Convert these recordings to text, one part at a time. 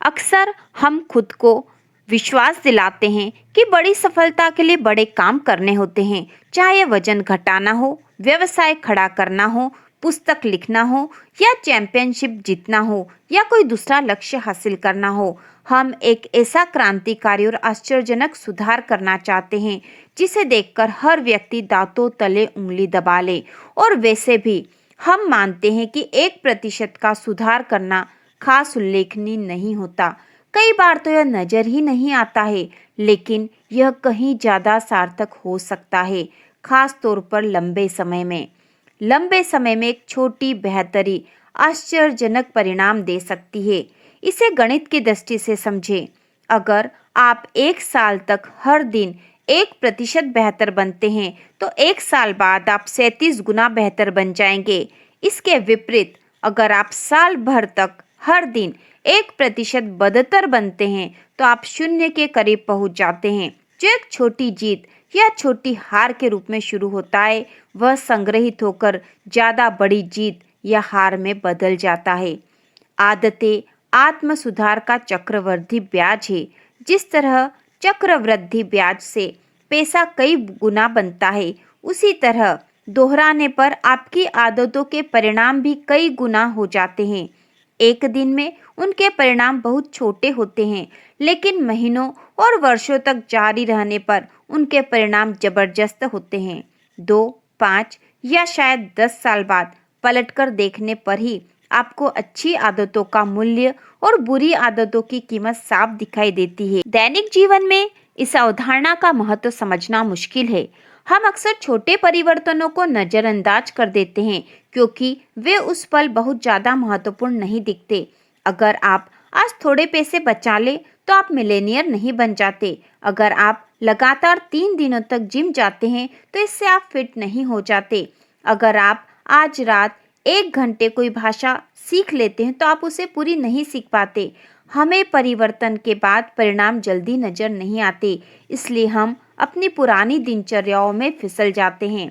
अक्सर हम खुद को विश्वास दिलाते हैं कि बड़ी सफलता के लिए बड़े काम करने होते हैं, चाहे वजन घटाना हो, व्यवसाय खड़ा करना हो, पुस्तक लिखना हो या चैंपियनशिप जीतना हो या कोई दूसरा लक्ष्य हासिल करना हो। हम एक ऐसा क्रांतिकारी और आश्चर्यजनक सुधार करना चाहते हैं जिसे देखकर हर व्यक्ति दांतों तले उंगली दबा ले। और वैसे भी हम मानते हैं कि 1% का सुधार करना खास उल्लेखनीय नहीं होता। कई बार तो यह नजर ही नहीं आता है, लेकिन यह कहीं ज्यादा सार्थक हो सकता है, खास तौर पर लंबे समय में एक छोटी बेहतरी आश्चर्यजनक परिणाम दे सकती है। इसे गणित की दृष्टि से समझें। अगर आप 1 साल तक हर दिन 1% बेहतर बनते हैं, तो 1 साल बाद आप 37 गुना बेहतर बन जाएंगे। इसके विपरीत, अगर आप साल भर तक हर दिन 1% बदतर बनते हैं, तो आप 0 के करीब पहुंच जाते हैं। जो एक छोटी जीत या छोटी हार के रूप में शुरू होता है, वह संग्रहित होकर ज्यादा बड़ी जीत या हार में बदल जाता है। आदतें आत्म सुधार का चक्रवृद्धि ब्याज है। जिस तरह चक्रवृद्धि ब्याज से पैसा कई गुना बनता है, उसी तरह दोहराने पर आपकी आदतों के परिणाम भी कई गुना हो जाते हैं। एक दिन में उनके परिणाम बहुत छोटे होते हैं, लेकिन महीनों और वर्षों तक जारी रहने पर उनके परिणाम जबरदस्त होते हैं। 2, 5 या शायद 10 साल बाद पलटकर देखने पर ही आपको अच्छी आदतों का मूल्य और बुरी आदतों की कीमत साफ दिखाई देती है। दैनिक जीवन में इस अवधारणा का महत्व समझना मुश्किल है। हम अक्सर छोटे परिवर्तनों को नजरअंदाज कर देते हैं क्योंकि वे उस पल बहुत ज्यादा महत्वपूर्ण नहीं दिखते। अगर आप आज थोड़े पैसे बचा ले, तो आप मिलेनियर नहीं बन जाते। अगर आप लगातार 3 दिनों तक जिम जाते हैं, तो इससे आप फिट नहीं हो जाते। अगर आप आज रात 1 घंटे कोई भाषा सीख लेते हैं, तो आप उसे पूरी नहीं सीख पाते। हमें परिवर्तन के बाद परिणाम जल्दी नजर नहीं आते, इसलिए हम अपनी पुरानी दिनचर्याओं में फिसल जाते हैं।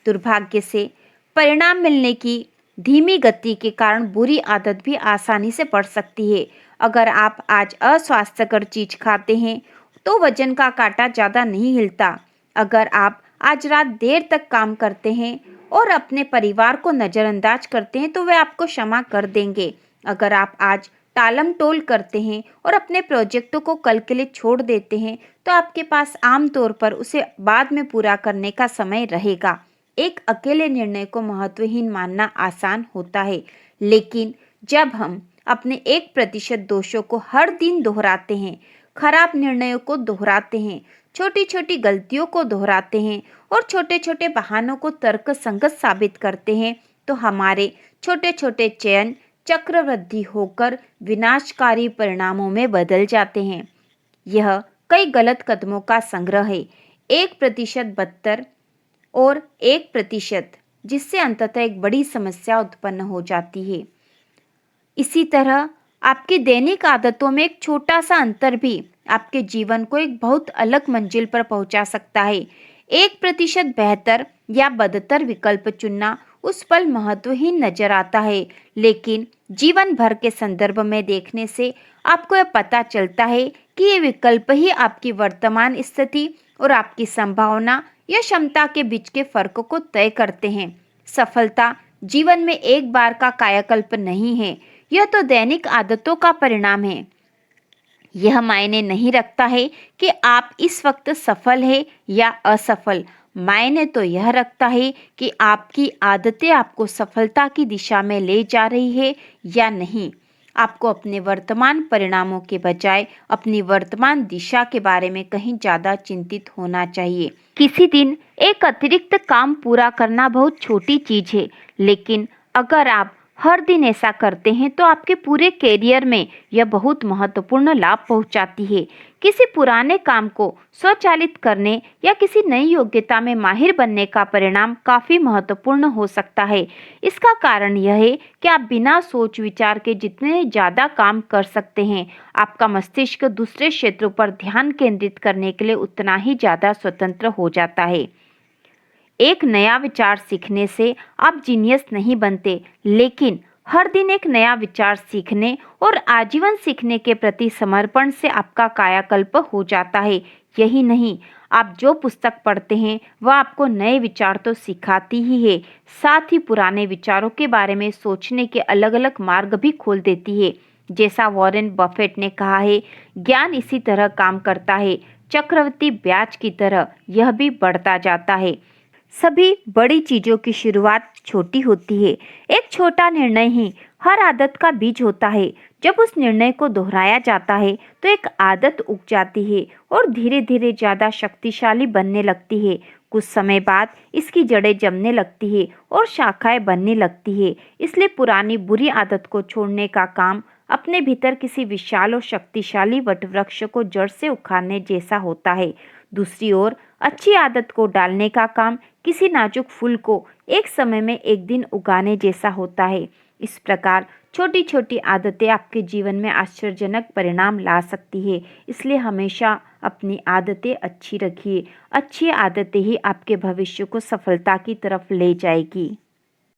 दुर्भाग्य से परिणाम मिलने की धीमी गति के कारण बुरी आदत भी आसानी से पड़ सकती है। अगर आप आज अस्वास्थ्यकर चीज खाते हैं, तो वजन का कांटा ज्यादा नहीं हिलता। अगर आप आज रात देर तक काम करते हैं और अपने परिवार को नजरअंदाज करते हैं, तो वे आपको क्षमा कर देंगे। अगर आप आज टालम टोल करते हैं और अपने प्रोजेक्टों को कल के लिए छोड़ देते हैं, तो आपके पास आमतौर पर उसे बाद में पूरा करने का समय रहेगा। एक अकेले निर्णय को महत्वहीन मानना आसान होता है, लेकिन जब हम अपने 1% दोषों को हर दिन दोहराते हैं, खराब निर्णयों को दोहराते हैं, छोटी छोटी गलतियों को दोहराते हैं और छोटे छोटे बहानों को तर्कसंगत साबित करते हैं, तो हमारे छोटे छोटे चयन चक्रवृद्धि होकर विनाशकारी परिणामों में बदल जाते हैं। यह कई गलत कदमों का संग्रह है, 1% बदतर और 1%, जिससे अंततः एक बड़ी समस्या उत्पन्न हो जाती है। इसी तरह आपकी दैनिक आदतों में एक छोटा सा अंतर भी आपके जीवन को एक बहुत अलग मंजिल पर पहुंचा सकता है। 1% बेहतर या बदतर विकल्प चुनना उस पल महत्वहीन नजर आता है, लेकिन जीवन भर के संदर्भ में देखने से आपको यह पता चलता है कि ये विकल्प ही आपकी वर्तमान स्थिति और आपकी संभावना या क्षमता के बीच के फर्क को तय करते हैं। सफलता जीवन में एक बार का कायाकल्प नहीं है, यह तो दैनिक आदतों का परिणाम है। यह मायने नहीं रखता है कि आप इस वक्त सफल है या असफल, मायने तो यह रखता है कि आपकी आदतें आपको सफलता की दिशा में ले जा रही है या नहीं। आपको अपने वर्तमान परिणामों के बजाय अपनी वर्तमान दिशा के बारे में कहीं ज्यादा चिंतित होना चाहिए। किसी दिन एक अतिरिक्त काम पूरा करना बहुत छोटी चीज है, लेकिन अगर आप हर दिन ऐसा करते हैं, तो आपके पूरे कैरियर में यह बहुत महत्वपूर्ण लाभ पहुंचाती है। किसी पुराने काम को स्वचालित करने या किसी नई योग्यता में माहिर बनने का परिणाम काफी महत्वपूर्ण हो सकता है। इसका कारण यह है कि आप बिना सोच विचार के जितने ज्यादा काम कर सकते हैं, आपका मस्तिष्क दूसरे क्षेत्रों पर ध्यान केंद्रित करने के लिए उतना ही ज्यादा स्वतंत्र हो जाता है। एक नया विचार सीखने से आप जीनियस नहीं बनते, लेकिन हर दिन एक नया विचार सीखने और आजीवन सीखने के प्रति समर्पण से आपका कायाकल्प हो जाता है। यही नहीं, आप जो पुस्तक पढ़ते हैं वह आपको नए विचार तो सिखाती ही है, साथ ही पुराने विचारों के बारे में सोचने के अलग अलग मार्ग भी खोल देती है। जैसा वॉरेन बफेट ने कहा है, ज्ञान इसी तरह काम करता है, चक्रवृद्धि ब्याज की तरह यह भी बढ़ता जाता है। सभी बड़ी चीजों की शुरुआत छोटी होती है। एक छोटा निर्णय ही हर आदत का बीज होता है। जब उस निर्णय को दोहराया जाता है तो एक आदत उग जाती है और धीरे धीरे ज्यादा शक्तिशाली बनने लगती है। कुछ समय बाद इसकी जड़ें जमने लगती है और शाखाएं बनने लगती है। इसलिए पुरानी बुरी आदत को छोड़ने का काम अपने भीतर किसी विशाल और शक्तिशाली वटवृक्ष को जड़ से उखाड़ने जैसा होता है। दूसरी ओर अच्छी आदत को डालने का काम किसी नाजुक फूल को एक समय में एक दिन उगाने जैसा होता है। इस प्रकार छोटी छोटी आदतें आपके जीवन में आश्चर्यजनक परिणाम ला सकती है। इसलिए हमेशा अपनी आदतें अच्छी रखिए। अच्छी आदतें ही आपके भविष्य को सफलता की तरफ ले जाएगी।